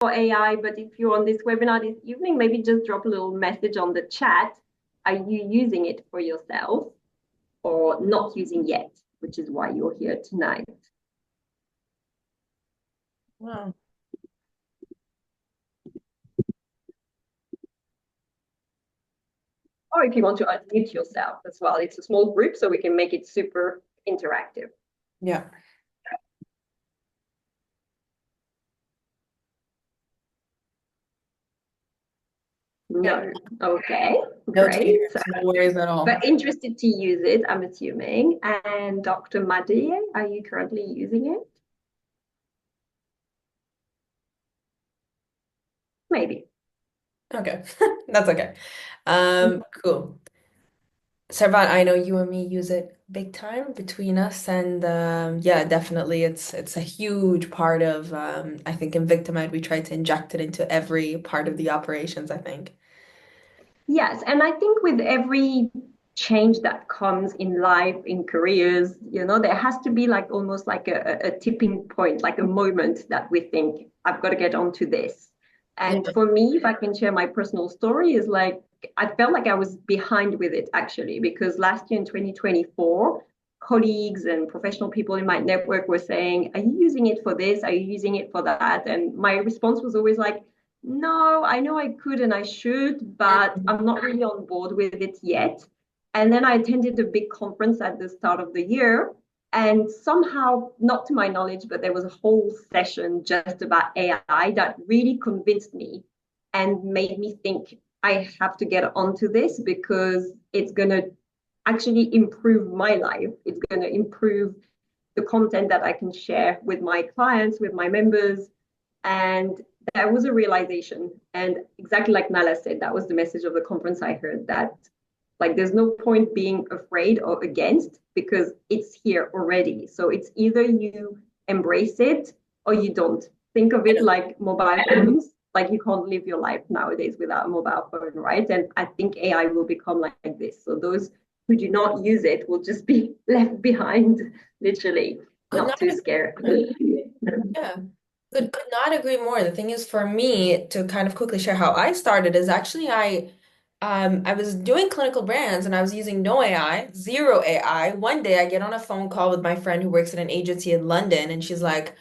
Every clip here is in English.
for AI, but if you're on this webinar this evening, maybe just drop a little message on the chat. Are you using it for yourself or not using yet, which is why you're here tonight? Wow. Or if you want to unmute yourself as well. It's a small group, so we can make it super interactive. Yeah. Okay. No. Okay, No great. tears, no worries at all. But interested to use it, I'm assuming. And Dr. Madie, are you currently using it? Maybe. Okay. That's okay. Cool. Servan, I know you and me use it big time between us, and yeah, definitely, it's a huge part of. I think in Victimite we try to inject it into every part of the operations, I think. Yes, and I think with every change that comes in life, in careers, there has to be like almost like a tipping point, like a moment that we think, I've got to get onto this. Yeah. And for me, if I can share my personal story, is like I felt like I was behind with it actually, because last year in 2024, colleagues and professional people in my network were saying, are you using it for this? Are you using it for that? And my response was always like, no, I know I could and I should, but Mhm. I'm not really on board with it yet. And then I attended a big conference at the start of the year. And somehow, not to my knowledge, but there was a whole session just about AI that really convinced me and made me think I have to get onto this because it's going to actually improve my life. It's going to improve the content that I can share with my clients, with my members, and that was a realization. And exactly like Nala said, that was the message of the conference I heard that like there's no point being afraid or against because it's here already. So it's either you embrace it or you don't. Think of it like mobile phones. Like you can't live your life nowadays without a mobile phone, right? And I think AI will become like this. So those who do not use it will just be left behind, literally, Could not not too agree. scared. Yeah. Could not agree more. The thing is, for me, to kind of quickly share how I started is actually I was doing clinical brands and I was using no AI, zero AI. One day I get on a phone call with my friend who works at an agency in London, and she's like,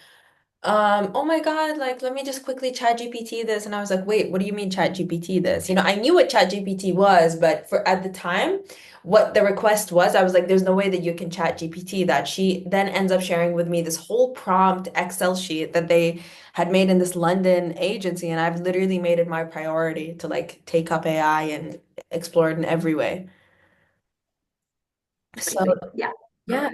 oh my God, like let me just quickly chat GPT this. And I was like, wait, what do you mean chat GPT this? I knew what chat GPT was, but for at the time, what the request was, I was like, there's no way that you can chat GPT that. She then ends up sharing with me this whole prompt Excel sheet that they had made in this London agency, and I've literally made it my priority to like take up AI and explore it in every way. So Amazing. Yeah. yeah,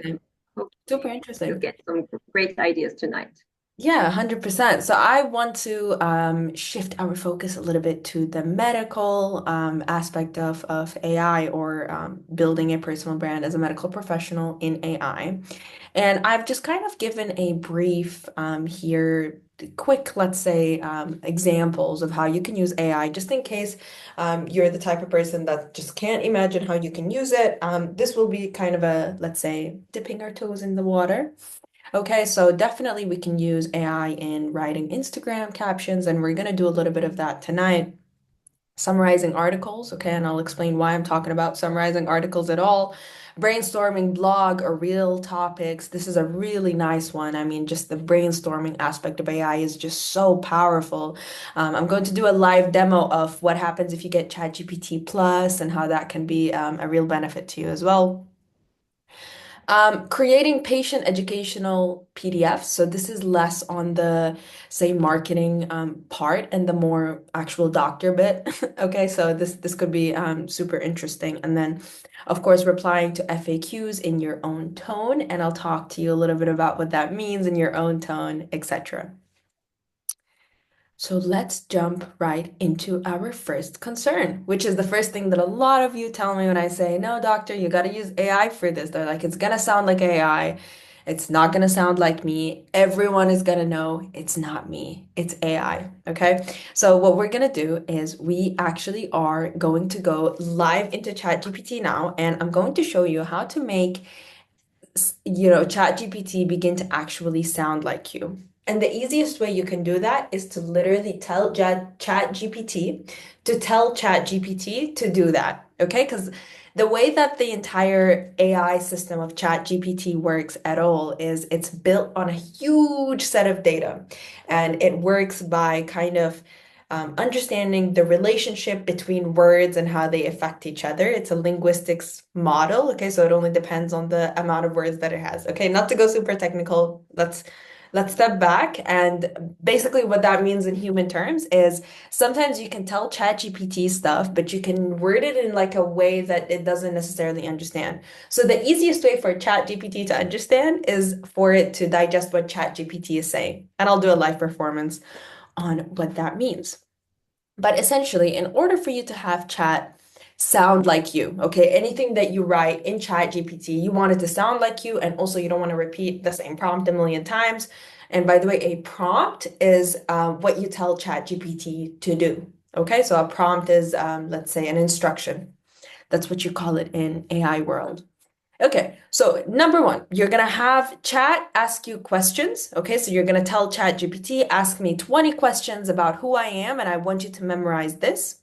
Hope super you'll interesting. get some great ideas tonight. Yeah, 100%. So I want to shift our focus a little bit to the medical aspect of AI, or building a personal brand as a medical professional in AI. And I've just kind of given a brief here, quick, let's say, examples of how you can use AI, just in case you're the type of person that just can't imagine how you can use it. This will be kind of a, let's say, dipping our toes in the water. Okay, so definitely we can use AI in writing Instagram captions, and we're going to do a little bit of that tonight. Summarizing articles, okay, and I'll explain why I'm talking about summarizing articles at all. Brainstorming blog or real topics. This is a really nice one. I mean, just the brainstorming aspect of AI is just so powerful. I'm going to do a live demo of what happens if you get ChatGPT Plus and how that can be a real benefit to you as well. Creating patient educational PDFs. So this is less on the, say, marketing part and the more actual doctor bit. Okay, so this could be super interesting. And then, of course, replying to FAQs in your own tone. And I'll talk to you a little bit about what that means in your own tone, etc. So let's jump right into our first concern, which is the first thing that a lot of you tell me when I say, no, doctor, you got to use AI for this. They're like, it's going to sound like AI. It's not going to sound like me. Everyone is going to know it's not me. It's AI. Okay. So what we're going to do is we actually are going to go live into ChatGPT now, and I'm going to show you how to make, ChatGPT begin to actually sound like you. And the easiest way you can do that is to literally tell ChatGPT to tell ChatGPT to do that. Okay? Because the way that the entire AI system of ChatGPT works at all is it's built on a huge set of data. And it works by kind of understanding the relationship between words and how they affect each other. It's a linguistics model. Okay? So it only depends on the amount of words that it has. Okay? Not to go super technical, let's step back. And basically, what that means in human terms is sometimes you can tell ChatGPT stuff, but you can word it in like a way that it doesn't necessarily understand. So the easiest way for ChatGPT to understand is for it to digest what ChatGPT is saying. And I'll do a live performance on what that means. But essentially, in order for you to have chat sound like you, okay, anything that you write in Chat GPT, you want it to sound like you, and also you don't want to repeat the same prompt a million times. And by the way, a prompt is what you tell Chat GPT to do. Okay, so a prompt is, let's say, an instruction. That's what you call it in AI world. Okay, so number one, you're gonna have chat ask you questions. Okay, so you're gonna tell chat GPT, ask me 20 questions about who I am, and I want you to memorize this.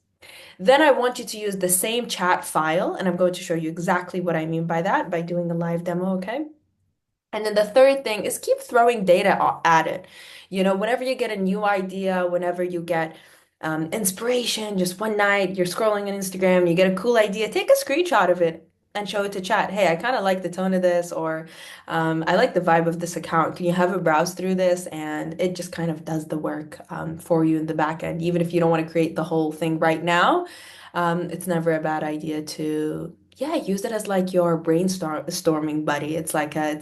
Then I want you to use the same chat file, and I'm going to show you exactly what I mean by that by doing a live demo, okay? And then the third thing is keep throwing data at it. You know, whenever you get a new idea, whenever you get inspiration, just one night you're scrolling on Instagram, you get a cool idea, take a screenshot of it and show it to chat. Hey, I kind of like the tone of this, or I like the vibe of this account. Can you have a browse through this? And it just kind of does the work for you in the back end. Even if you don't want to create the whole thing right now, it's never a bad idea to yeah, use it as like your brainstorming buddy. It's like a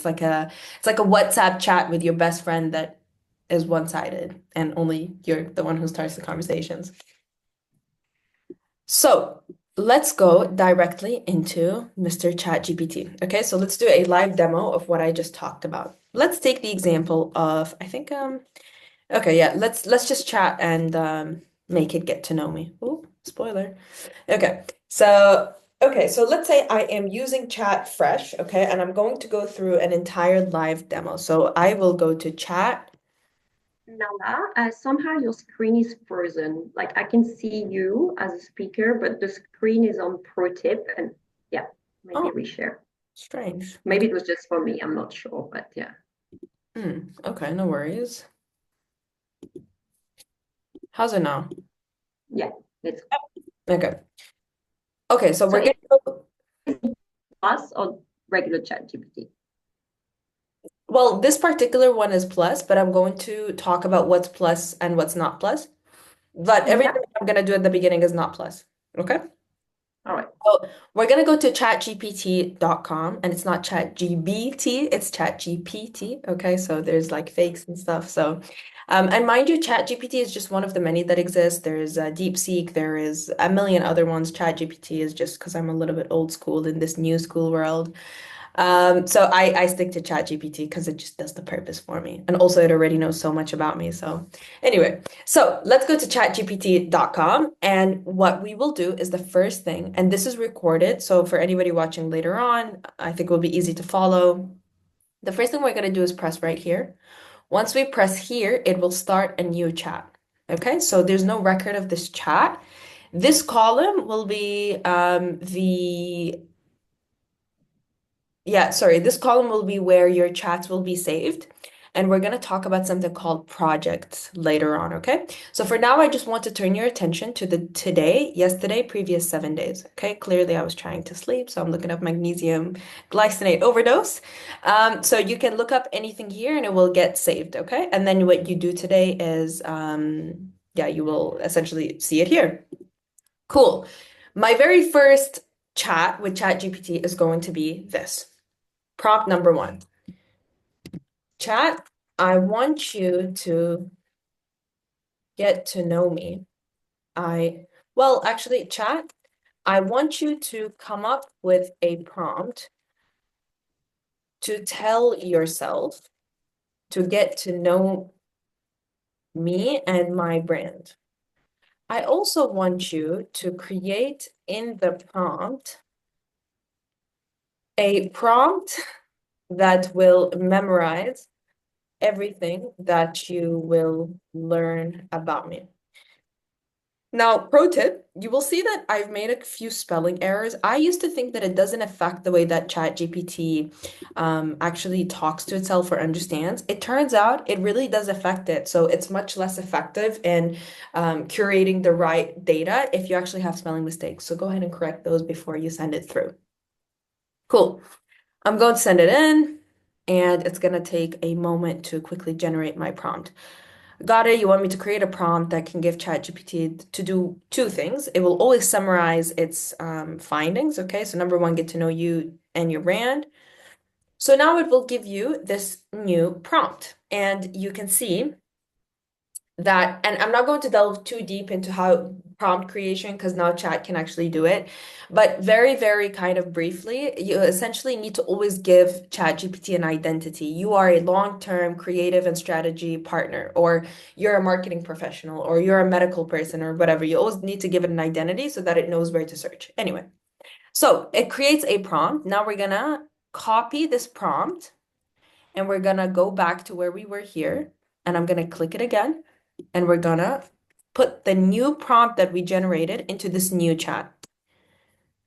WhatsApp chat with your best friend that is one-sided and only you're the one who starts the conversations. So let's go directly into Mr. ChatGPT. Okay, so let's do a live demo of what I just talked about. Let's take the example of, I think, okay, yeah, let's just chat and make it get to know me. Oh, spoiler. Okay, so let's say I am using Chat Fresh, okay, and I'm going to go through an entire live demo. So I will go to chat. Nala, somehow your screen is frozen. Like I can see you as a speaker, but the screen is on pro tip and yeah, maybe Oh, reshare. strange. Maybe Okay. it was just for me. I'm not sure, but yeah. Okay, no worries. How's it now? Yeah, it's Okay. Okay, so so we're it's gonna go. Plus or regular chat GPT. Well, this particular one is plus, but I'm going to talk about what's plus and what's not plus. But Yeah. everything I'm gonna do at the beginning is not plus. Okay? All right. So we're gonna go to chatgpt.com and it's not ChatGBT, it's ChatGPT. Okay, so there's like fakes and stuff. So and mind you, ChatGPT is just one of the many that exist. There's DeepSeek, there is a million other ones. ChatGPT is just because I'm a little bit old school in this new school world. So I stick to ChatGPT because it just does the purpose for me. And also it already knows so much about me. So anyway, so let's go to chatgpt.com. And what we will do is the first thing, and this is recorded. So for anybody watching later on, I think it will be easy to follow. The first thing we're going to do is press right here. Once we press here, it will start a new chat. Okay, so there's no record of this chat. This column will be this column will be where your chats will be saved. And we're going to talk about something called projects later on, okay? So for now, I just want to turn your attention to the today, yesterday, previous 7 days, okay? Clearly, I was trying to sleep, so I'm looking up magnesium glycinate overdose. So you can look up anything here and it will get saved, okay? And then what you do today is, yeah, you will essentially see it here. Cool. My very first chat with ChatGPT is going to be this. Prompt number one. Chat, I want you to get to know me. Actually, chat, I want you to come up with a prompt to tell yourself to get to know me and my brand. I also want you to create in the prompt a prompt that will memorize everything that you will learn about me. Now, pro tip, you will see that I've made a few spelling errors. I used to think that it doesn't affect the way that ChatGPT actually talks to itself or understands. It turns out it really does affect it. So it's much less effective in curating the right data if you actually have spelling mistakes. So go ahead and correct those before you send it through. Cool. I'm going to send it in, and it's going to take a moment to quickly generate my prompt. Got it. You want me to create a prompt that can give ChatGPT to do two things. It will always summarize its findings. Okay, so number one, get to know you and your brand. So now it will give you this new prompt, and you can see that, and I'm not going to delve too deep into how prompt creation because now chat can actually do it. But very, very kind of briefly, you essentially need to always give ChatGPT an identity. You are a long-term creative and strategy partner, or you're a marketing professional, or you're a medical person, or whatever. You always need to give it an identity so that it knows where to search. Anyway, so it creates a prompt. Now we're gonna copy this prompt and we're gonna go back to where we were here, and I'm gonna click it again and we're gonna put the new prompt that we generated into this new chat.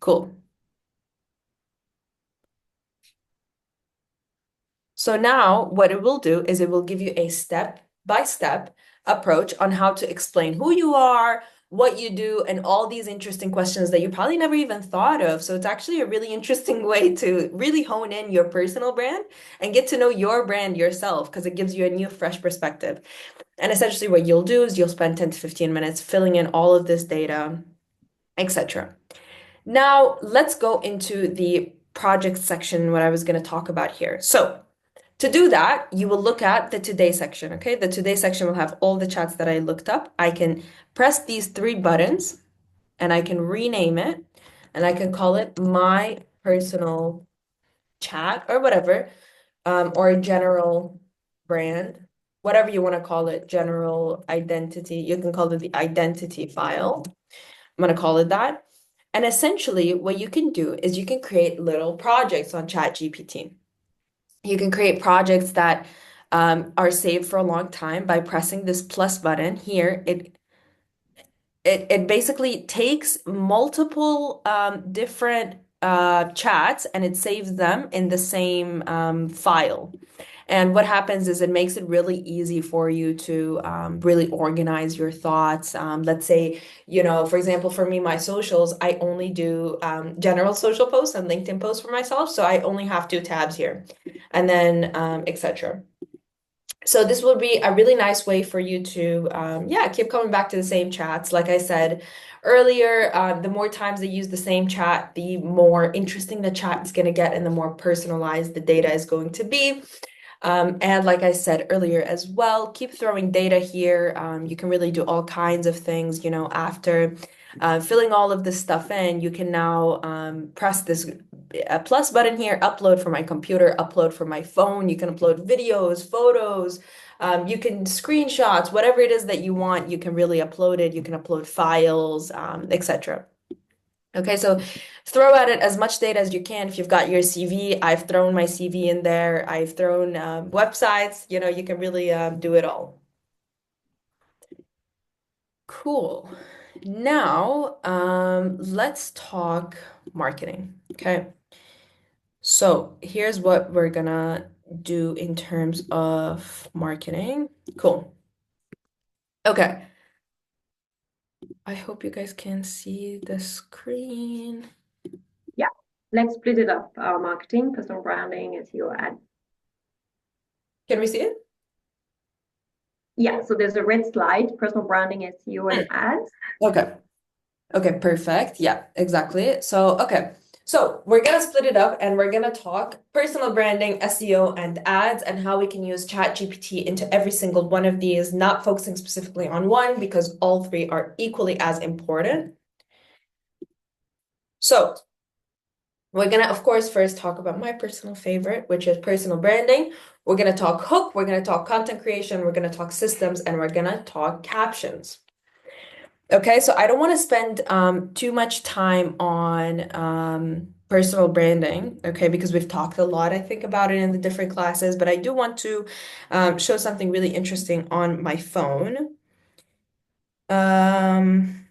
Cool. So now what it will do is it will give you a step-by-step approach on how to explain who you are, what you do, and all these interesting questions that you probably never even thought of. So it's actually a really interesting way to really hone in your personal brand and get to know your brand yourself because it gives you a new, fresh perspective. And essentially what you'll do is you'll spend 10 to 15 minutes filling in all of this data, etc. Now, let's go into the project section, what I was going to talk about here. So, to do that, you will look at the Today section, okay? The Today section will have all the chats that I looked up. I can press these three buttons and I can rename it and I can call it My Personal Chat or whatever, or general brand, whatever you want to call it, general identity. You can call it the identity file. I'm going to call it that. And essentially, what you can do is you can create little projects on ChatGPT. You can create projects that are saved for a long time by pressing this plus button here. It basically takes multiple different chats and it saves them in the same file. And what happens is it makes it really easy for you to really organize your thoughts. Let's say, for example, for me, my socials, I only do general social posts and LinkedIn posts for myself. So I only have two tabs here and then etc. So this would be a really nice way for you to, yeah, keep coming back to the same chats. Like I said earlier, the more times they use the same chat, the more interesting the chat is going to get and the more personalized the data is going to be. And like I said earlier as well, keep throwing data here. You can really do all kinds of things, after filling all of this stuff in, you can now press this plus button here, upload from my computer, upload from my phone. You can upload videos, photos, you can screenshots, whatever it is that you want, you can really upload it. You can upload files, etc. Okay, so throw at it as much data as you can. If you've got your CV, I've thrown my CV in there. I've thrown websites, you can really do it all. Cool. Now, let's talk marketing. Okay. So here's what we're gonna do in terms of marketing. Cool. Okay. I hope you guys can see the screen. Yeah, let's split it up. Our marketing, personal branding, SEO, ads. Can we see it? Yeah, so there's a red slide, personal branding, SEO, and ads. Okay. Okay, perfect. Yeah, exactly. So, okay. So we're gonna split it up and we're gonna talk personal branding, SEO, and ads, and how we can use ChatGPT into every single one of these, not focusing specifically on one because all three are equally as important. So we're gonna, of course, first talk about my personal favorite, which is personal branding. We're gonna talk hook, we're gonna talk content creation, we're gonna talk systems, and we're gonna talk captions. Okay, so I don't want to spend too much time on personal branding, okay, because we've talked a lot, I think, about it in the different classes, but I do want to show something really interesting on my phone. Um,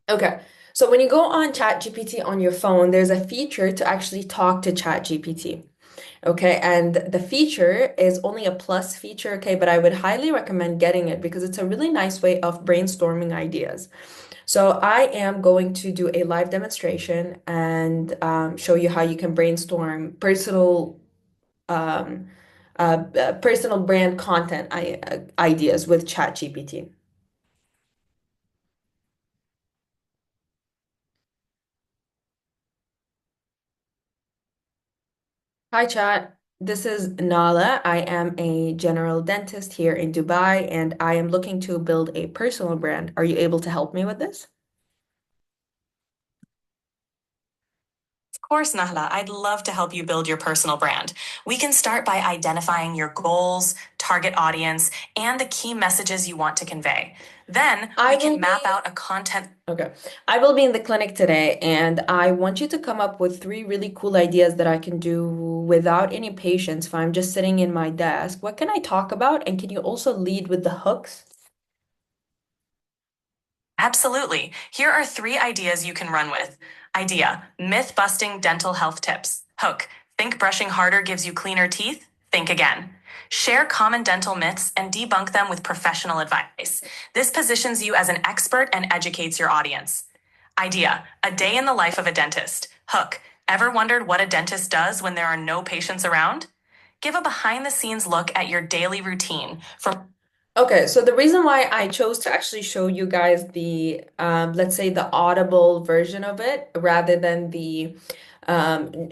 okay, so when you go on ChatGPT on your phone, there's a feature to actually talk to ChatGPT. Okay, and the feature is only a plus feature, okay, but I would highly recommend getting it because it's a really nice way of brainstorming ideas. So I am going to do a live demonstration and show you how you can brainstorm um, personal brand content ideas with ChatGPT. Hi, Chat. This is Nala. I am a general dentist here in Dubai, and I am looking to build a personal brand. Are you able to help me with this? Of course, Nahla, I'd love to help you build your personal brand. We can start by identifying your goals, target audience, and the key messages you want to convey. Then I we will can be, map out a content. okay. I will be in the clinic today, and I want you to come up with three really cool ideas that I can do without any patience if I'm just sitting in my desk. What can I talk about? And can you also lead with the hooks? Absolutely. Here are three ideas you can run with. Idea: myth busting dental health tips. Hook: think brushing harder gives you cleaner teeth? Think again. Share common dental myths and debunk them with professional advice. This positions you as an expert and educates your audience. Idea: a day in the life of a dentist. Hook: ever wondered what a dentist does when there are no patients around? Give a behind the scenes look at your daily routine from. Okay, so the reason why I chose to actually show you guys the, let's say the audible version of it rather than the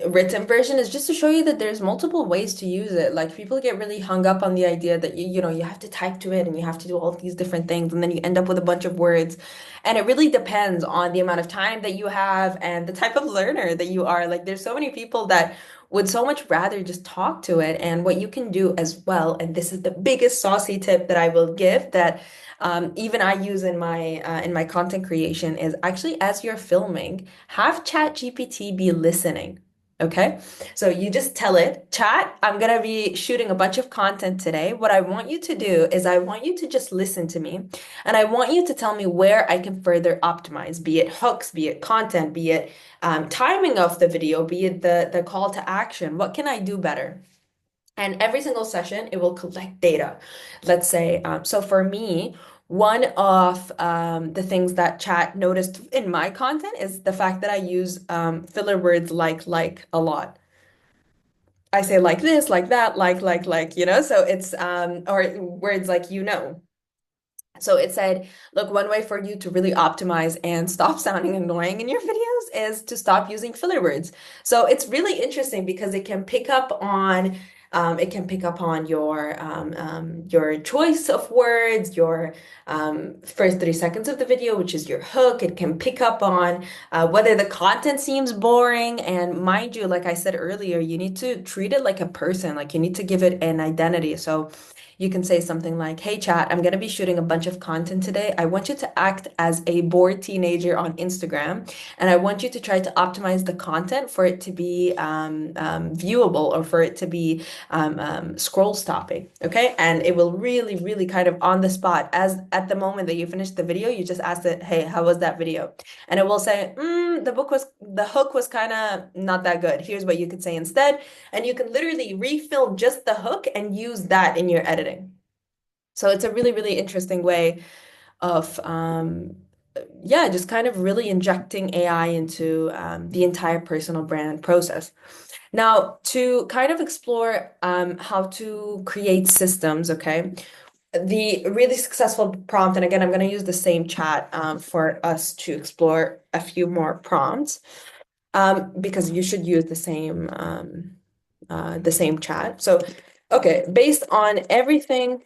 written version is just to show you that there's multiple ways to use it. Like people get really hung up on the idea that you know, you have to type to it and you have to do all these different things and then you end up with a bunch of words. And it really depends on the amount of time that you have and the type of learner that you are. Like there's so many people that would so much rather just talk to it. And what you can do as well, and this is the biggest saucy tip that I will give that even I use in my content creation is actually as you're filming, have ChatGPT be listening. Okay, so you just tell it, chat, I'm gonna be shooting a bunch of content today. What I want you to do is I want you to just listen to me and I want you to tell me where I can further optimize, be it hooks, be it content, be it timing of the video, be it the call to action. What can I do better? And every single session, it will collect data. Let's say, so for me, one of the things that chat noticed in my content is the fact that I use filler words like a lot. I say like this, like that, like, you know, so it's or words like you know. So it said, look, one way for you to really optimize and stop sounding annoying in your videos is to stop using filler words. So it's really interesting because it can pick up on your choice of words, your first 30 seconds of the video, which is your hook. It can pick up on whether the content seems boring. And mind you, like I said earlier, you need to treat it like a person, like you need to give it an identity. So you can say something like, hey, chat, I'm going to be shooting a bunch of content today. I want you to act as a bored teenager on Instagram, and I want you to try to optimize the content for it to be viewable or for it to be scroll stopping. Okay. And it will really, really kind of on the spot, as at the moment that you finish the video, you just ask it, hey, how was that video? And it will say, the hook was kind of not that good. Here's what you could say instead. And you can literally refill just the hook and use that in your editing. So it's a really, really interesting way of, yeah, just kind of really injecting AI into the entire personal brand process. Now, to kind of explore how to create systems, okay? The really successful prompt, and again, I'm going to use the same chat for us to explore a few more prompts because you should use the same chat. So, okay, based on everything,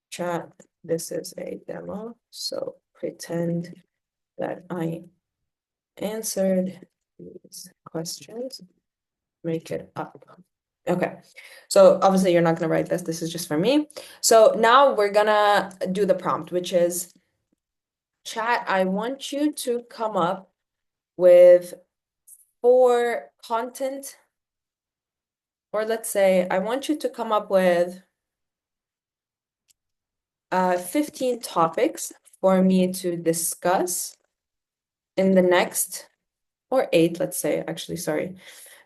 chat, this is a demo. So pretend that I answered these questions, make it up. Okay, so obviously you're not gonna write this. This is just for me. So now we're gonna do the prompt, which is chat, I want you to come up with 4 content, or let's say I want you to come up with 15 topics for me to discuss in the next, or 8, let's say, actually, sorry.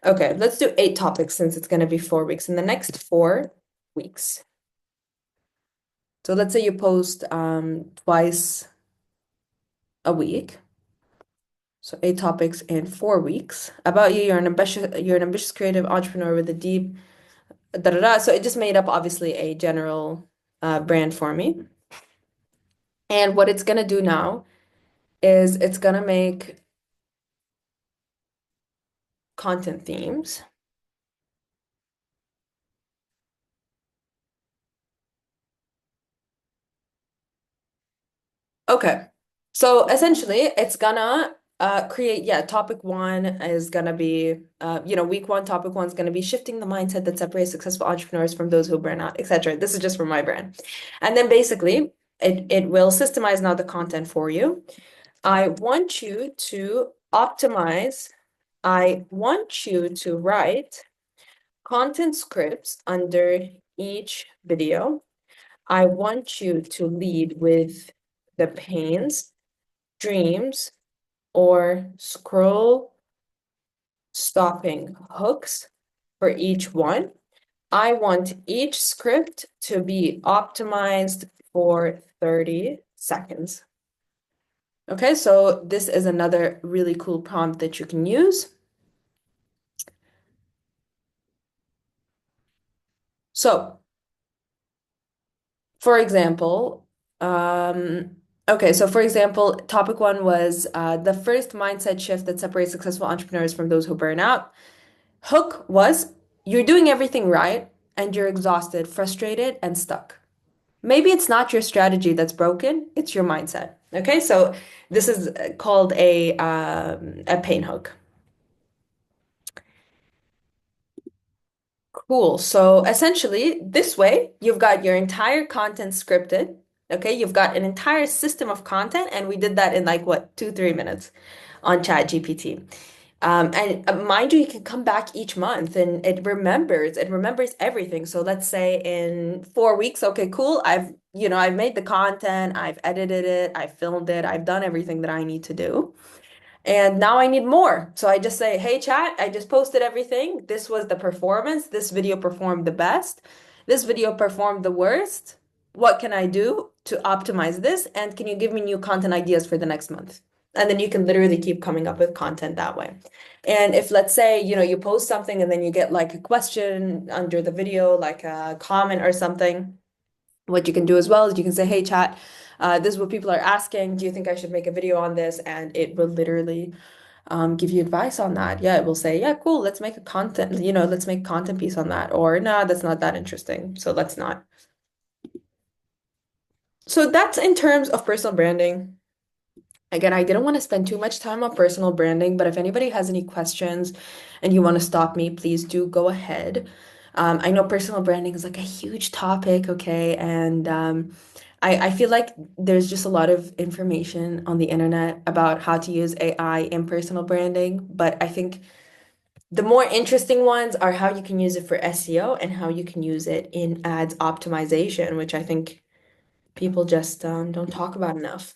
Okay, let's do 8 topics since it's going to be 4 weeks. In the next 4 weeks. So let's say you post twice a week. So 8 topics in 4 weeks. About you, you're an ambitious creative entrepreneur with a deep da da da. So it just made up obviously a general brand for me. And what it's gonna do now is it's gonna make content themes. Okay. So essentially it's gonna create, yeah, topic 1 is gonna be week 1, topic 1 is gonna be shifting the mindset that separates successful entrepreneurs from those who burn out, etc. This is just for my brand. And then basically it will systemize now the content for you. I want you to optimize. I want you to write content scripts under each video. I want you to lead with the pains, dreams, or scroll stopping hooks for each one. I want each script to be optimized for 30 seconds. Okay, so this is another really cool prompt that you can use. So, for example, okay, so for example, topic 1 was the first mindset shift that separates successful entrepreneurs from those who burn out. Hook was you're doing everything right and you're exhausted, frustrated, and stuck. Maybe it's not your strategy that's broken, it's your mindset. Okay, so this is called a pain hook. Cool. So essentially, this way, you've got your entire content scripted. Okay, you've got an entire system of content, and we did that in like what, 2, 3 minutes on ChatGPT. And mind you, you can come back each month and it remembers everything. So let's say in 4 weeks, okay, cool. I've made the content, I've edited it, I've filmed it, I've done everything that I need to do. And now I need more. So I just say, hey, chat, I just posted everything. This was the performance. This video performed the best. This video performed the worst. What can I do to optimize this? And can you give me new content ideas for the next month? And then you can literally keep coming up with content that way. And if let's say, you post something and then you get like a question under the video, like a comment or something, what you can do as well is you can say, hey, chat, this is what people are asking. Do you think I should make a video on this? And it will literally give you advice on that. Yeah, it will say, yeah, cool, let's make let's make a content piece on that. Or, nah, that's not that interesting. So let's not. So that's in terms of personal branding. Again, I didn't want to spend too much time on personal branding, but if anybody has any questions and you want to stop me, please do go ahead. I know personal branding is like a huge topic, okay? And I feel like there's just a lot of information on the internet about how to use AI in personal branding, but I think the more interesting ones are how you can use it for SEO and how you can use it in ads optimization, which I think people just don't talk about enough.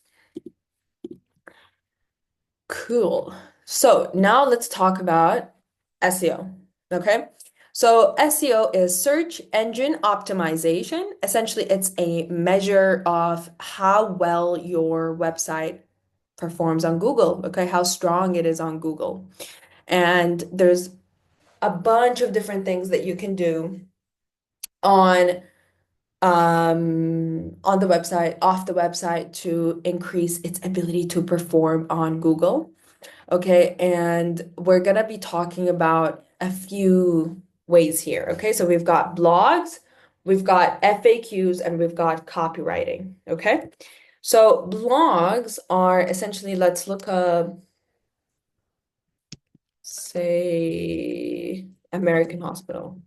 Cool. So now let's talk about SEO. Okay. So SEO is search engine optimization. Essentially, it's a measure of how well your website performs on Google. Okay. How strong it is on Google. And there's a bunch of different things that you can do on on the website, off the website to increase its ability to perform on Google. Okay, and we're gonna be talking about a few ways here. Okay, so we've got blogs, we've got FAQs, and we've got copywriting. Okay, so blogs are essentially, let's look up, say, American Hospital.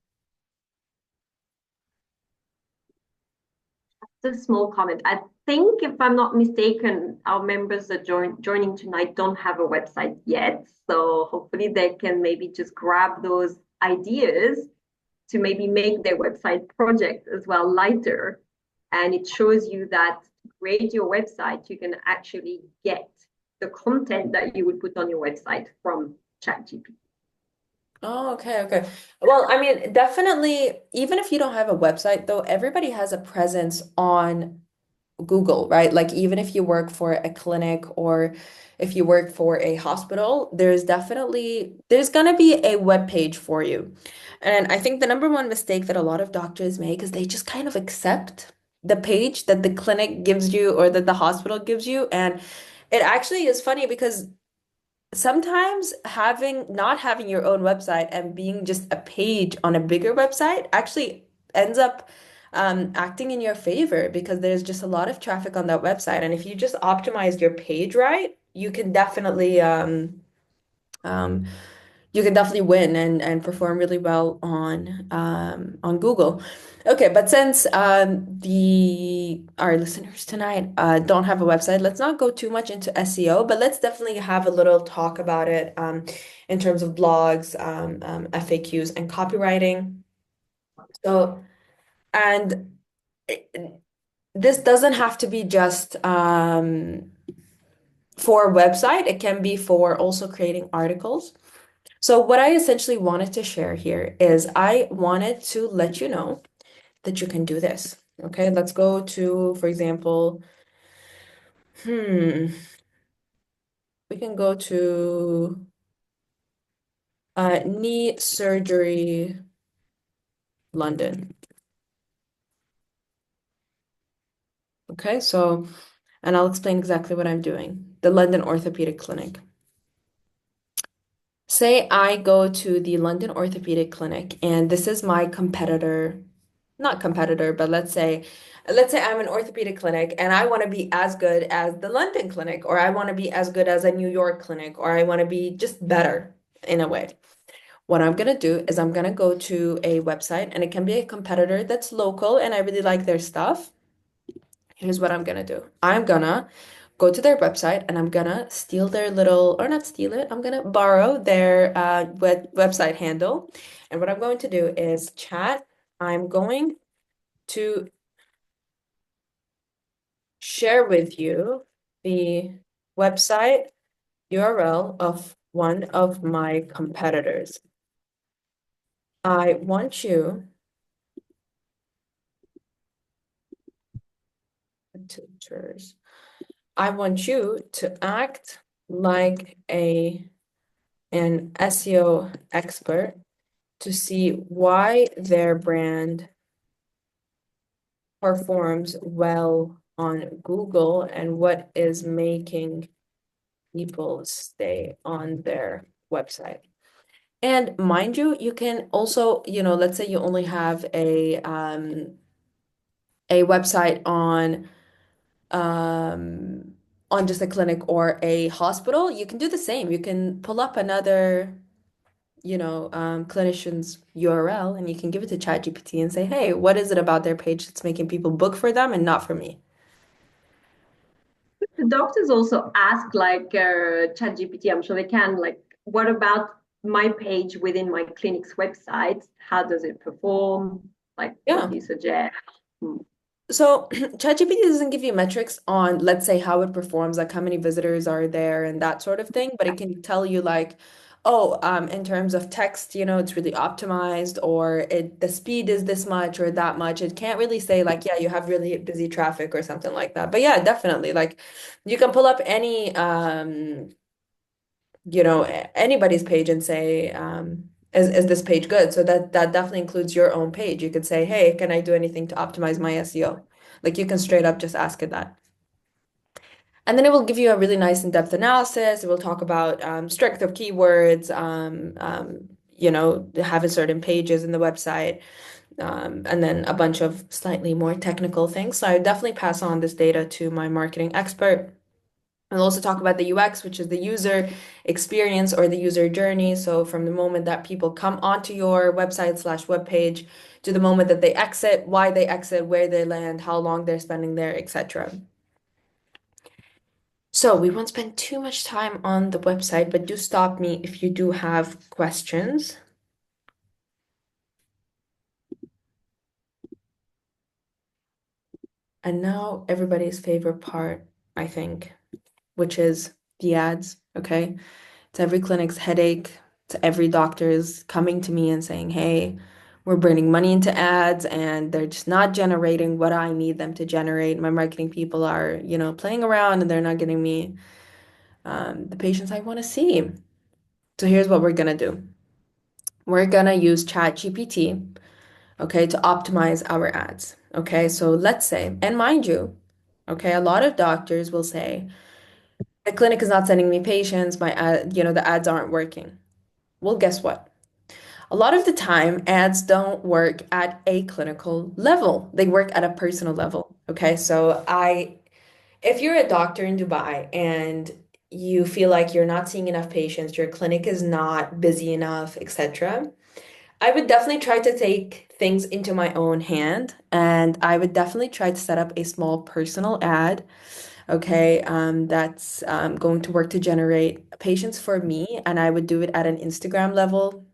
a small comment. I think, if I'm not mistaken, our members that joining tonight don't have a website yet. So hopefully they can maybe just grab those ideas to maybe make their website project as well lighter. And it shows you that to create your website, you can actually get the content that you would put on your website from ChatGPT. Oh, okay, okay. Well, I mean, definitely, even if you don't have a website, though, everybody has a presence on Google, right? Like, even if you work for a clinic or if you work for a hospital, there's gonna be a web page for you. And I think the number one mistake that a lot of doctors make is they just kind of accept the page that the clinic gives you or that the hospital gives you. And it actually is funny because sometimes not having your own website and being just a page on a bigger website actually ends up acting in your favor because there's just a lot of traffic on that website. And if you just optimize your page right, um, you can definitely win and perform really well on Google. Okay, but since the our listeners tonight don't have a website, let's not go too much into SEO, but let's definitely have a little talk about it in terms of blogs, FAQs, and copywriting. So, and it- this doesn't have to be just for a website. It can be for also creating articles. So what I essentially wanted to share here is I wanted to let you know that you can do this. Okay, let's go to, for example, hmm, we can go to knee surgery, London. Okay, so, and I'll explain exactly what I'm doing. The London Orthopedic Clinic. Say I go to the London Orthopedic Clinic and this is my competitor, not competitor, but let's say I'm an orthopedic clinic and I want to be as good as the London clinic or I want to be as good as a New York clinic or I want to be just better in a way. What I'm going to do is I'm going to go to a website and it can be a competitor that's local and I really like their stuff. Here's what I'm gonna do. I'm gonna go to their website and I'm gonna steal their little, or not steal it, I'm gonna borrow their website handle. And what I'm going to do is chat. I'm going to share with you the website URL of one of my competitors. I want you to, I want you to act like an SEO expert to see why their brand performs well on Google and what is making people stay on their website. And mind you, you can also, let's say you only have a website on just a clinic or a hospital, you can do the same. You can pull up another clinician's URL and you can give it to ChatGPT and say, hey, what is it about their page that's making people book for them and not for me? The doctors also ask like ChatGPT, I'm sure they can, like, what about my page within my clinic's website? How does it perform? Like, what Yeah. do you suggest? Hmm. So ChatGPT doesn't give you metrics on, let's say, how it performs, like how many visitors are there and that sort of thing, but it can tell you like, oh, in terms of text, it's really optimized, or the speed is this much or that much. It can't really say like, yeah, you have really busy traffic or something like that. But yeah, definitely, like you can pull up any anybody's page and say, is this page good? So that definitely includes your own page. You could say, hey, can I do anything to optimize my SEO? Like you can straight up just ask it that. And then it will give you a really nice in-depth analysis. It will talk about strength of keywords, having certain pages in the website, and then a bunch of slightly more technical things. So I would definitely pass on this data to my marketing expert. We'll also talk about the UX, which is the user experience or the user journey. So from the moment that people come onto your website slash web page to the moment that they exit, why they exit, where they land, how long they're spending there, etc. So we won't spend too much time on the website, but do stop me if you do have questions. And now everybody's favorite part, I think, which is the ads, okay? It's every clinic's headache. It's every doctor's coming to me and saying, hey, we're burning money into ads and they're just not generating what I need them to generate. My marketing people are, playing around and they're not getting me the patients I want to see. So here's what we're gonna do. We're gonna use ChatGPT, okay, to optimize our ads. Okay, so let's say, and mind you, okay, a lot of doctors will say, the clinic is not sending me patients, my ad, the ads aren't working. Well, guess what? A lot of the time, ads don't work at a clinical level. They work at a personal level. Okay, so if you're a doctor in Dubai and you feel like you're not seeing enough patients, your clinic is not busy enough, etc., I would definitely try to take things into my own hand, and I would definitely try to set up a small personal ad, okay, that's going to work to generate patients for me, and I would do it at an Instagram level.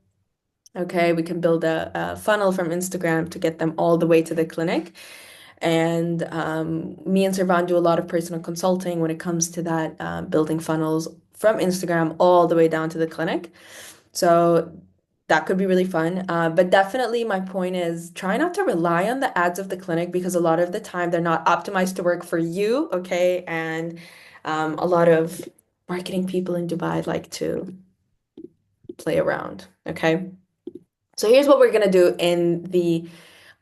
Okay, we can build a funnel from Instagram to get them all the way to the clinic. And me and Servan do a lot of personal consulting when it comes to that, building funnels from Instagram all the way down to the clinic. So that could be really fun. But definitely, my point is try not to rely on the ads of the clinic because a lot of the time they're not optimized to work for you. Okay. And a lot of marketing people in Dubai like to play around. Okay. So here's what we're going to do in the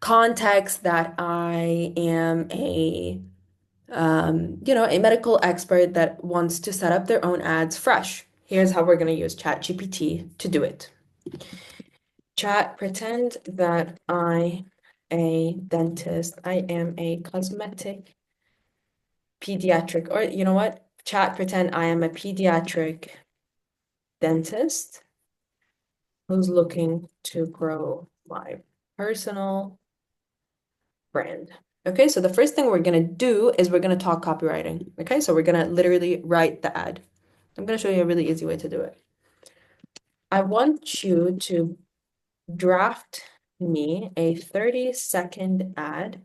context that I am a medical expert that wants to set up their own ads fresh. Here's how we're going to use ChatGPT to do it. Chat, pretend that a dentist. I am a cosmetic pediatric, or you know what? Chat, pretend I am a pediatric dentist who's looking to grow my personal brand. Okay, so the first thing we're gonna do is we're gonna talk copywriting. Okay, so we're gonna literally write the ad. I'm gonna show you a really easy way to do it. I want you to draft me a 30-second ad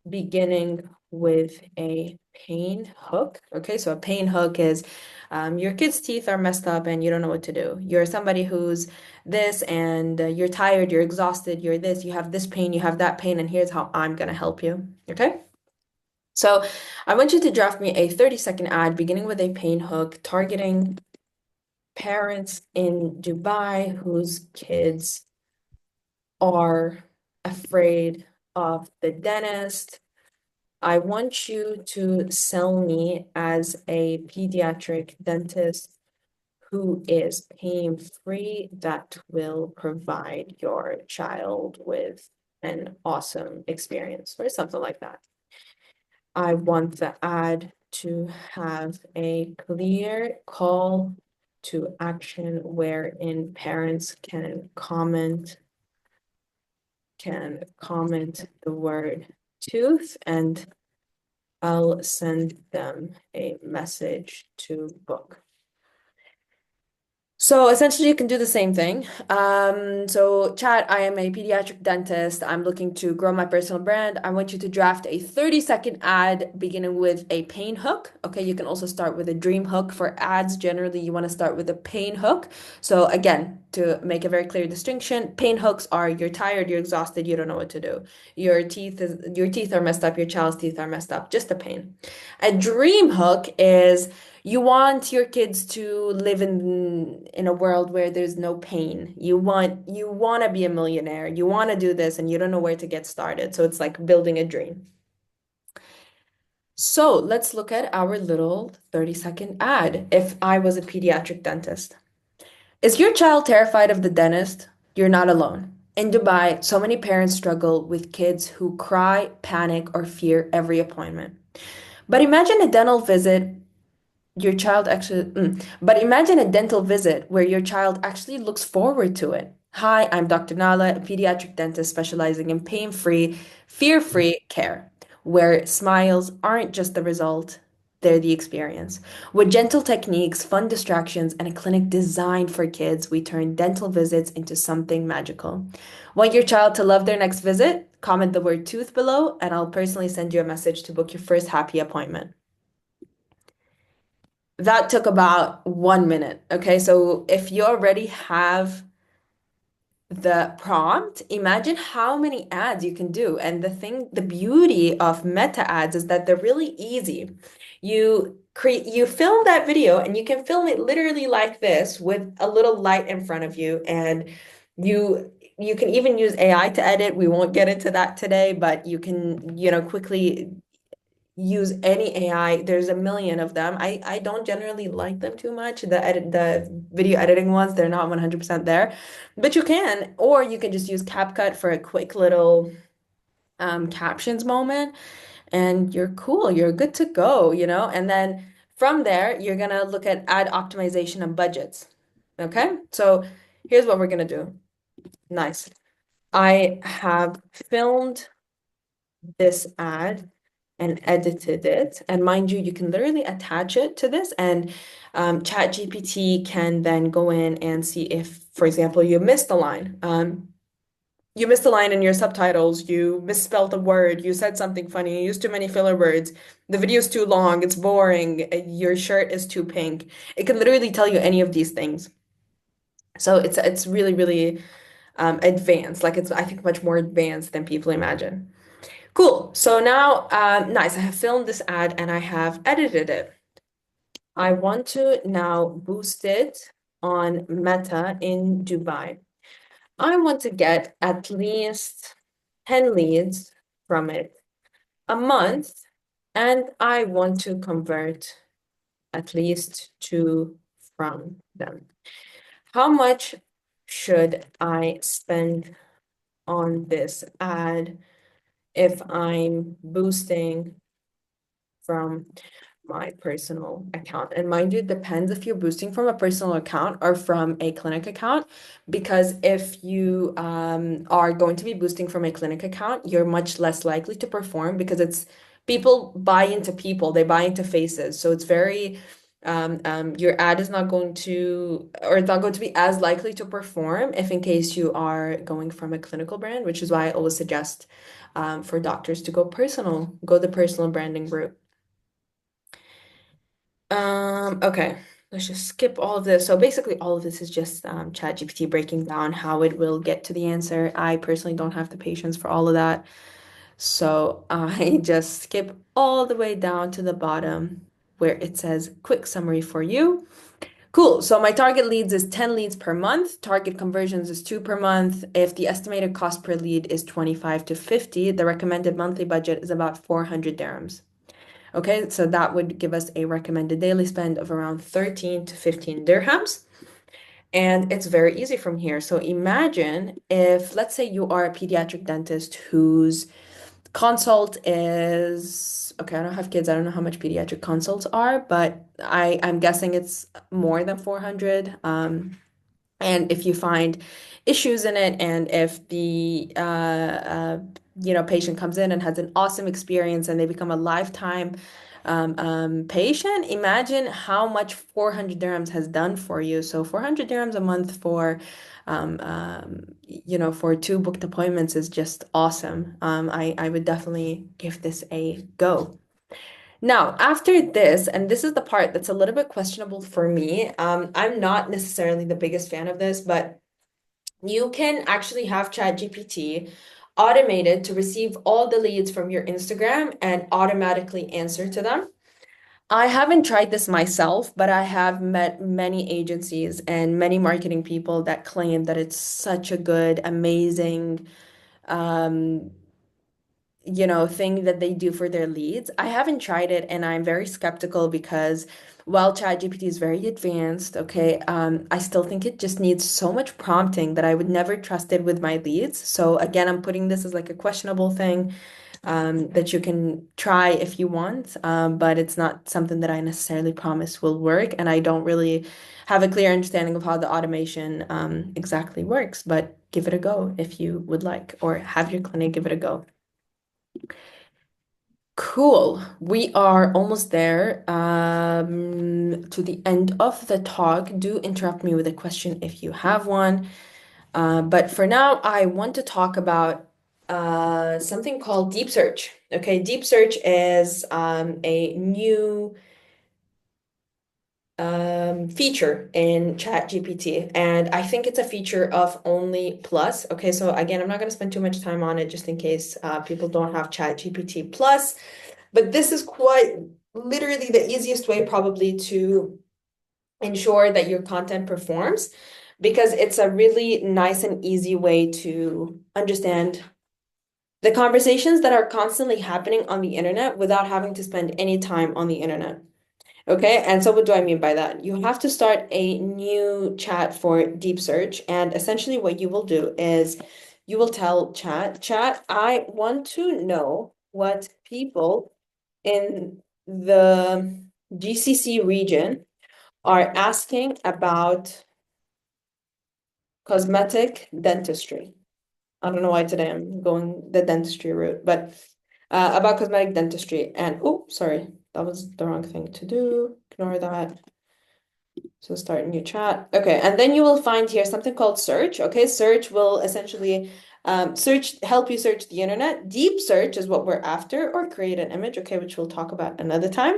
beginning with a pain hook. Okay, so a pain hook is your kid's teeth are messed up and you don't know what to do. You're somebody who's this and you're tired, you're exhausted, you're this, you have this pain, you have that pain, and here's how I'm gonna help you. Okay? So I want you to draft me a 30-second ad beginning with a pain hook targeting parents in Dubai whose kids are afraid of the dentist. I want you to sell me as a pediatric dentist who is pain-free that will provide your child with an awesome experience or something like that. I want the ad to have a clear call to action wherein parents can comment the word tooth, and I'll send them a message to book. So essentially, you can do the same thing. So chat, I am a pediatric dentist. I'm looking to grow my personal brand. I want you to draft a 30-second ad beginning with a pain hook. Okay, you can also start with a dream hook. For ads, generally, you want to start with a pain hook. So again, to make a very clear distinction, pain hooks are you're tired, you're exhausted, you don't know what to do. Your teeth are messed up, your child's teeth are messed up, just a pain. A dream hook is you want your kids to live in a world where there's no pain. You want to be a millionaire. You want to do this and you don't know where to get started. So it's like building a dream. So let's look at our little 30-second ad. If I was a pediatric dentist. Is your child terrified of the dentist? You're not alone. In Dubai, so many parents struggle with kids who cry, panic, or fear every appointment. But imagine a dental visit Your child actually, but imagine a dental visit where your child actually looks forward to it. Hi, I'm Dr. Nala, a pediatric dentist specializing in pain-free, fear-free care, where smiles aren't just the result, they're the experience. With gentle techniques, fun distractions, and a clinic designed for kids, we turn dental visits into something magical. Want your child to love their next visit? Comment the word tooth below, and I'll personally send you a message to book your first happy appointment. That took about 1 minute. Okay, so if you already have the prompt, imagine how many ads you can do. And the beauty of meta ads is that they're really easy. You film that video and you can film it literally like this with a little light in front of you. And you can even use AI to edit. We won't get into that today, but you can, quickly use any AI. There's a million of them. I don't generally like them too much. The video editing ones, they're not 100% there. But you can, or you can just use CapCut for a quick little captions moment and you're cool. You're good to go. And then from there, you're gonna look at ad optimization and budgets. Okay? So here's what we're gonna do. Nice. I have filmed this ad and edited it. And mind you, you can literally attach it to this, and ChatGPT can then go in and see if, for example, you missed a line. You missed a line in your subtitles, you misspelled a word, you said something funny, you used too many filler words, the video's too long, it's boring, your shirt is too pink. It can literally tell you any of these things. So it's really, really advanced. Like it's, I think, much more advanced than people imagine. Cool. So now, nice. I have filmed this ad and I have edited it. I want to now boost it on Meta in Dubai. I want to get at least 10 leads from it a month, and I want to convert at least two from them. How much should I spend on this ad if I'm boosting from my personal account? And mind you, it depends if you're boosting from a personal account or from a clinic account, because if you are going to be boosting from a clinic account, you're much less likely to perform because it's people buy into people, they buy into faces. So it's very your ad is not going to, or it's not going to be as likely to perform if in case you are going from a clinical brand, which is why I always suggest for doctors to go personal, go the personal branding route. Okay, let's just skip all of this. So basically all of this is just ChatGPT breaking down how it will get to the answer. I personally don't have the patience for all of that. So I just skip all the way down to the bottom where it says quick summary for you. Cool. So my target leads is 10 leads per month. Target conversions is 2 per month. If the estimated cost per lead is 25 to 50, the recommended monthly budget is about 400 dirhams. Okay, so that would give us a recommended daily spend of around 13 to 15 dirhams. And it's very easy from here. So imagine if, let's say, you are a pediatric dentist whose consult is, okay, I don't have kids. I don't know how much pediatric consults are, but I'm guessing it's more than 400. And if you find issues in it, and if the patient comes in and has an awesome experience and they become a lifetime patient, imagine how much 400 dirhams has done for you. So 400 dirhams a month for two booked appointments is just awesome. I would definitely give this a go. Now, after this, and this is the part that's a little bit questionable for me, I'm not necessarily the biggest fan of this, but you can actually have ChatGPT automated to receive all the leads from your Instagram and automatically answer to them. I haven't tried this myself, but I have met many agencies and many marketing people that claim that it's such a good, amazing, um, thing that they do for their leads. I haven't tried it and I'm very skeptical because while ChatGPT is very advanced, okay, I still think it just needs so much prompting that I would never trust it with my leads. So again, I'm putting this as like a questionable thing. that you can try if you want, but it's not something that I necessarily promise will work. And I don't really have a clear understanding of how the automation exactly works, but give it a go if you would like, or have your clinic give it a go. Cool. We are almost there to the end of the talk. Do interrupt me with a question if you have one. But for now, I want to talk about something called deep search. Okay, deep search is a new feature in ChatGPT, and I think it's a feature of only Plus. Okay, so again, I'm not going to spend too much time on it just in case people don't have ChatGPT Plus, but this is quite literally the easiest way probably to ensure that your content performs because it's a really nice and easy way to understand the conversations that are constantly happening on the internet without having to spend any time on the internet. Okay, and so what do I mean by that? You have to start a new chat for deep search, and essentially what you will do is you will tell chat, I want to know what people in the GCC region are asking about cosmetic dentistry. I don't know why today I'm going the dentistry route, but about cosmetic dentistry. And oh, sorry, that was the wrong thing to do. Ignore that. So start a new chat. Okay, and then you will find here something called search. Okay, search will essentially help you search the internet. Deep search is what we're after, or create an image, okay, which we'll talk about another time.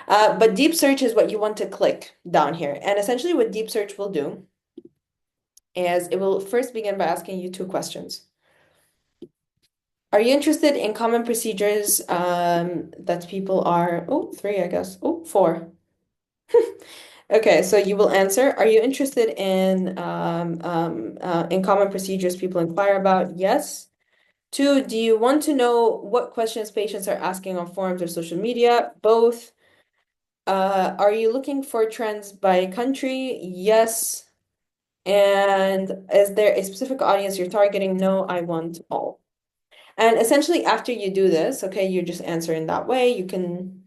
But deep search is what you want to click down here. And essentially what deep search will do is it will first begin by asking you two questions. Are you interested in common procedures that people are, oh, three, I guess. Oh, four. Okay, so you will answer, are you interested in common procedures people inquire about? Yes. Two, do you want to know what questions patients are asking on forums or social media? Both. Are you looking for trends by country? Yes. And is there a specific audience you're targeting? No, I want all. And essentially, after you do this, okay, you just answer in that way. You can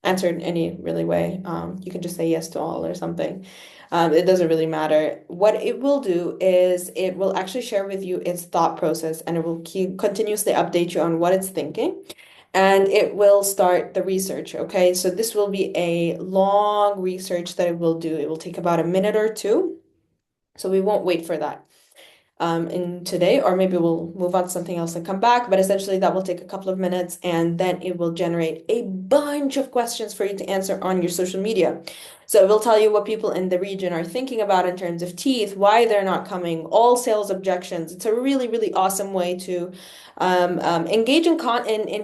answer in any really way. You can just say yes to all or something. It doesn't really matter. What it will do is it will actually share with you its thought process and it will keep continuously update you on what it's thinking. And it will start the research, okay? So this will be a long research that it will do. It will take about a minute or two. So we won't wait for that in today, or maybe we'll move on to something else and come back. But essentially, that will take a couple of minutes, and then it will generate a bunch of questions for you to answer on your social media. So it will tell you what people in the region are thinking about in terms of teeth, why they're not coming, all sales objections. It's a really, really awesome way to engage in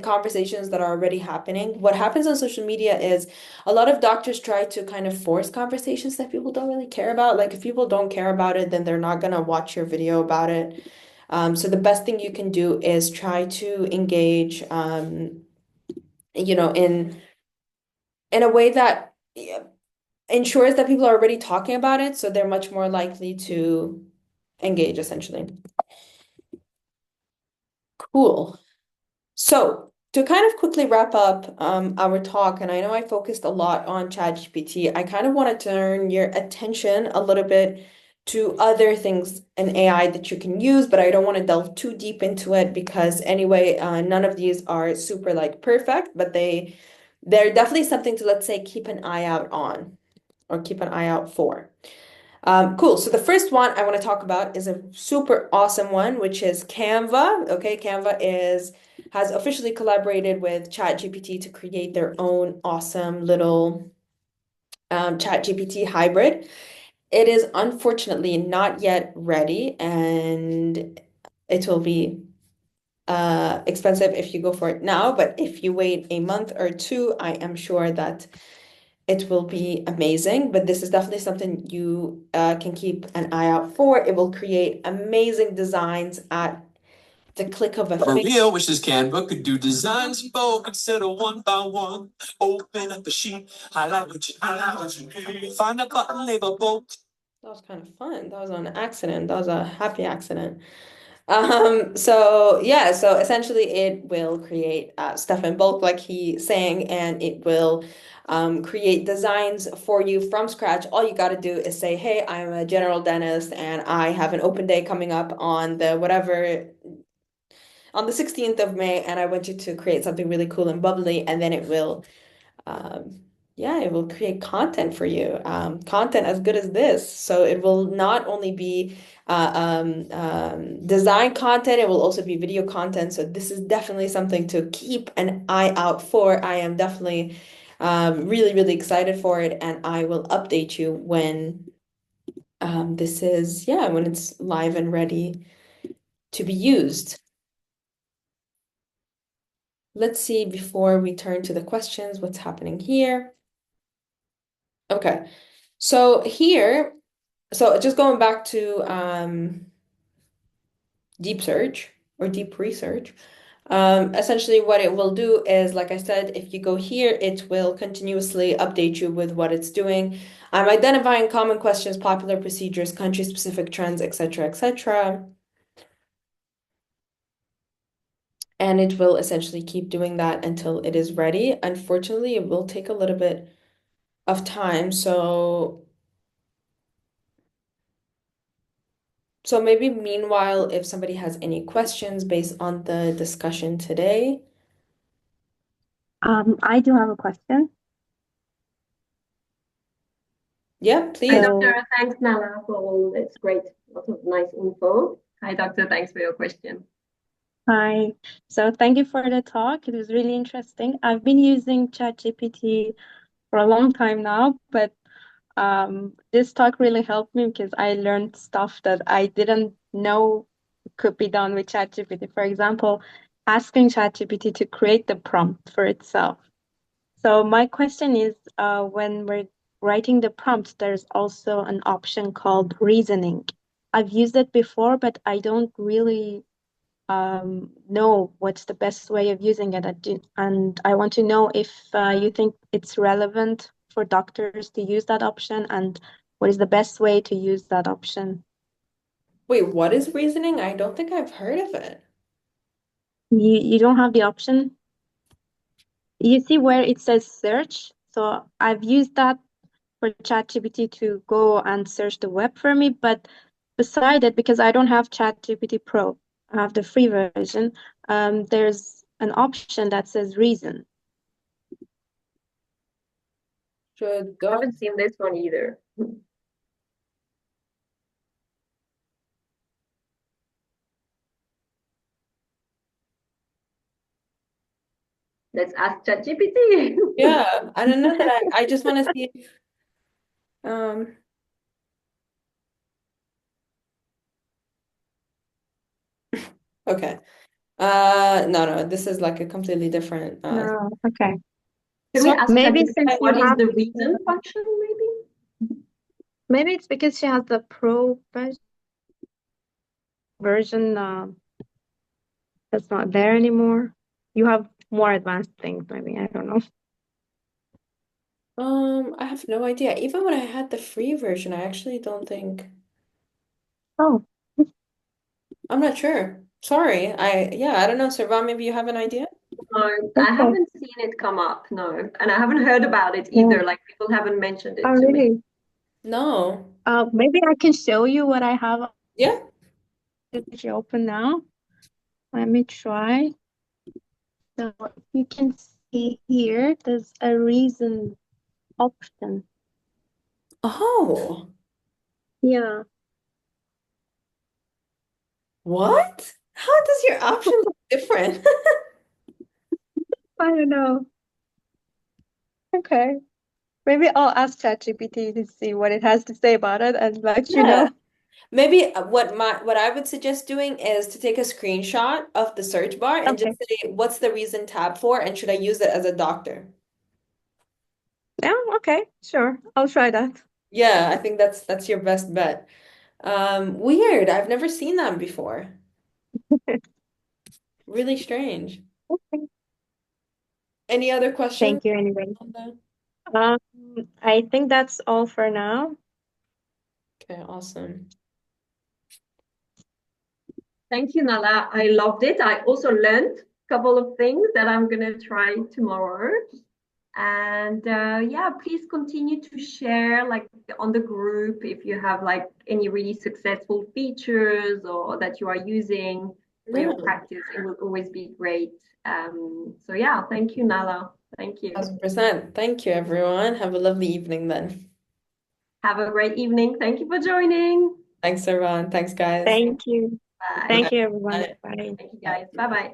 conversations that are already happening. What happens on social media is a lot of doctors try to kind of force conversations that people don't really care about. Like if people don't care about it, then they're not gonna watch your video about it. So the best thing you can do is try to engage, in a way that ensures that people are already talking about it, so they're much more likely to engage, essentially. Cool. So to kind of quickly wrap up our talk, and I know I focused a lot on ChatGPT, I kind of want to turn your attention a little bit to other things in AI that you can use, but I don't want to delve too deep into it because anyway, none of these are super like perfect, but they're definitely something to, let's say, keep an eye out on or keep an eye out for. Cool. So the first one I want to talk about is a super awesome one, which is Canva. Okay, Canva has officially collaborated with ChatGPT to create their own awesome little ChatGPT hybrid. It is unfortunately not yet ready, and it will be expensive if you go for it now. But if you wait a month or two, I am sure that it will be amazing, but this is definitely something you can keep an eye out for. It will create amazing designs at the click of a finger. Maria wishes Canva could do designs bold instead of one by one. Open up a sheet, highlight what you find a button, label bold. That was kind of fun. That was an accident. That was a happy accident. So yeah, so essentially it will create stuff in bulk, like he's saying, and it will create designs for you from scratch. All you got to do is say, hey, I'm a general dentist and I have an open day coming up on the whatever, on the 16th of May, and I want you to create something really cool and bubbly, and then it will um, yeah, it will create content for you, content as good as this. So it will not only be design content, it will also be video content. So this is definitely something to keep an eye out for. I am definitely really, really excited for it, and I will update you when this is, yeah, when it's live and ready to be used. Let's see before we turn to the questions, what's happening here. Okay. So here, so just going back to deep search or deep research, essentially what it will do is, like I said, if you go here, it will continuously update you with what it's doing. I'm identifying common questions, popular procedures, country-specific trends, etc., etc. And it will essentially keep doing that until it is ready. Unfortunately, it will take a little bit of time. So maybe meanwhile, if somebody has any questions based on the discussion today, I do have a question. yeah, Hi, please. Doctor. So, Thanks, Nala, for all. It's great. Lots of nice info. Hi, Doctor. Thanks for your question. hi. So, thank you for the talk. It was really interesting. I've been using ChatGPT for a long time now, but this talk really helped me because I learned stuff that I didn't know could be done with ChatGPT. For example, asking ChatGPT to create the prompt for itself. So my question is, when we're writing the prompt, there's also an option called reasoning. I've used it before, but I don't really know what's the best way of using it. And I want to know if you think it's relevant for doctors to use that option and what is the best way to use that option. Wait, what is reasoning? I don't think I've heard of it. You don't have the option. You see where it says search? So I've used that for ChatGPT to go and search the web for me. But beside it, because I don't have ChatGPT Pro, I have the free version, there's an option that says reason. Should I doc haven't seen this one either. Let's ask ChatGPT. yeah, I don't know that I just want to see if okay. No, this is like a completely different No, okay. Can we sorry. ask Maybe ChatGPT since you what is have the reason function, maybe? maybe it's because she has the Pro version that's not there anymore. You have more advanced things, maybe. I don't know. I have no idea. Even when I had the free version, I actually don't think Oh, I'm not sure. Sorry. I don't know, Sirvan, maybe you have an idea? No, I okay. haven't seen it come up, no. And I haven't heard about it Yeah. either. Like people haven't mentioned Oh, it to me. really? No. Maybe I can show you what I have Yeah. open now. Let me try. So you can see here, there's a reason option. Oh, Yeah. what? How does your option look different? I don't know. Okay. Maybe I'll ask ChatGPT to see what it has to say about it and let you Yeah. know. Maybe what I would suggest doing is to take a screenshot of the search bar and just Okay. say, what's the reason tab for, and should I use it as a doctor? Yeah, okay. Sure. I'll try that. Yeah, I think that's your best bet. Weird. I've never seen that before. Really strange. Okay. Any other questions Thank you anyway. on that? Um, I think that's all for now. Okay, awesome. Thank you, Nala. I loved it. I also learned a couple of things that I'm going to try tomorrow. And yeah, please continue to share like on the group if you have like any really successful features or that you are using for your Yeah, practice. It will always be great. So yeah, thank you, Nala. Thank you. 1,000%. Thank you, everyone. Have a lovely evening then. Have a great evening. Thank you for joining. Thanks, everyone. Thanks, guys. Thank you. Bye. Thank you, everyone. Bye. Bye. Thank you, Bye. guys. Bye bye.